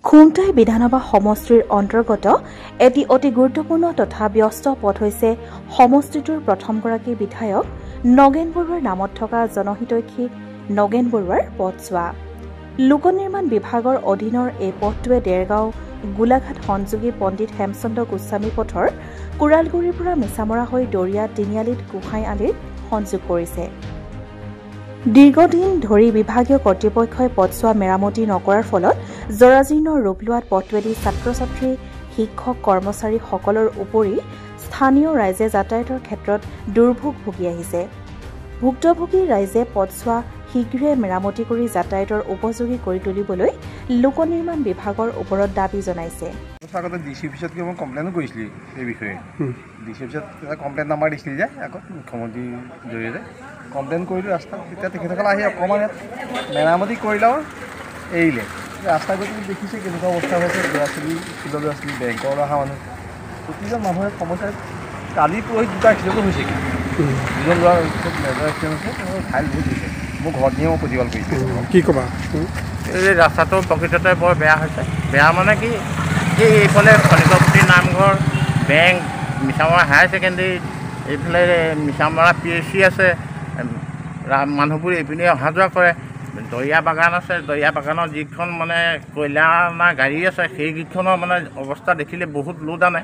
খুমটাই বিধানসভা সমষ্টিৰ অন্তৰ্গত এটি অতি গুৰুত্বপূৰ্ণ তথা ব্যস্ত পথ হৈছে সমষ্টিটোৰ প্ৰথমগৰাকী বিধায়ক নগেন বৰুৱাৰ নামত থকা জনহিতৈষী নগেন বৰুৱাৰ পথছোৱা। লোক নিৰ্মাণ বিভাগৰ অধীনৰ এই পথটোৱে দেৰগাঁও গোলাঘাট সংযোগী পণ্ডিত হেমচন্দ্ৰ গোস্বামী পথৰ কুৰালগুৰিৰ পৰা মিছামৰা হৈ দৰিয়া তিনিআলিত গোহাঁই আলিত সংযোগ কৰিছে। দীৰ্ঘদিন ধৰি বিভাগীয় কৰ্তৃপক্ষই পথছোৱা মেৰামতি নকৰাৰ ফলত জৰাজীৰ্ণ ৰূপ লোৱাত পথটোৱেদি ছাত্ৰ-ছাত্ৰী, শিক্ষক, কৰ্মচাৰীসকলৰ উপৰি স্থানীয় ৰাইজে যাতায়াতৰ ক্ষেত্ৰত দুৰ্ভোগ ভুগি আহিছে। ভুক্তভোগী ৰাইজে পথছোৱা শীঘ্ৰে মেৰামতি কৰি যাতায়াতৰ উপযোগী কৰি তুলিবলৈ লোক নিৰ্মাণ বিভাগৰ ওপৰত দাবী জনাইছে। আগতে ডিচি অফিচত মই কমপ্লেইনো কৰিছিলোঁ এই বিষয়ে। ডিচি অফিচত এটা কমপ্লেইন নাম্বাৰ দিছিল যে আগত মুখ্যমন্ত্ৰীৰ জৰিয়তে কমপ্লেইন কৰিলোঁ ৰাস্তাত। তেতিয়া তেখেতসকলে আহি অকণমান ইয়াত মেৰামতি কৰিলে আৰু এৰিলে। ৰাস্তা গৈ দেখিছে কেনেকুৱা অৱস্থা হৈছে, ল'ৰা ছোৱালী, স্কুলৰ ল'ৰা ছোৱালী, বেংকৰ অহা মানুহ, প্ৰতিজন মানুহৰ সমস্যা। কালি পৰহি দুটা এক্সিডেণ্টো হৈছে, দুজন ল'ৰা মেজৰ এক্সিডেণ্ট হৈছে, তেওঁলোকৰ ঘাইল বহুত হৈছে। মোৰ ঘৰত নিয়ে মই প্ৰতিবাদ কৰিছোঁ। কি ক'বা? এই ৰাস্তাটো প্ৰকৃততে বৰ বেয়া হৈছে। বেয়া মানে কি, এই এইফালে খনিকপুতি নামঘৰ, বেংক, মিছামৰা হায়াৰ ছেকেণ্ডেৰী, এইফালে মিছামৰা PHC আছে, মানুহবোৰ এইপিনে অহা যোৱা কৰে। দৰিয়া বাগান আছে, দৰিয়া বাগানৰ যিখন মানে কয়লা অনা গাড়ী আছে, সেইকেইখনৰ মানে অৱস্থা দেখিলে বহুত লোদ আনে।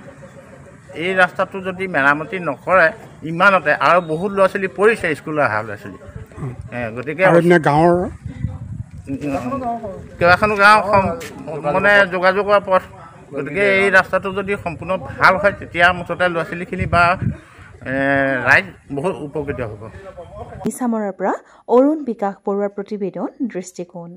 এই ৰাস্তাটো যদি মেৰামতি নকৰে ইমানতে আৰু বহুত ল'ৰা ছোৱালী পৰিছে, স্কুললৈ অহা ল'ৰা ছোৱালী। গতিকে গাঁৱৰ কেইবাখনো গাঁও মানে যোগাযোগৰ পথ। গতিকে এই ৰাস্তাটো যদি সম্পূৰ্ণ ভাল হয় তেতিয়া মুঠতে ল'ৰা ছোৱালীখিনি বা ৰাইজ বহুত উপকৃত হ'ব। মিছামৰাৰ পৰা অৰুণ বিকাশ বৰুৱাৰ প্ৰতিবেদন, দৃষ্টিকোণ।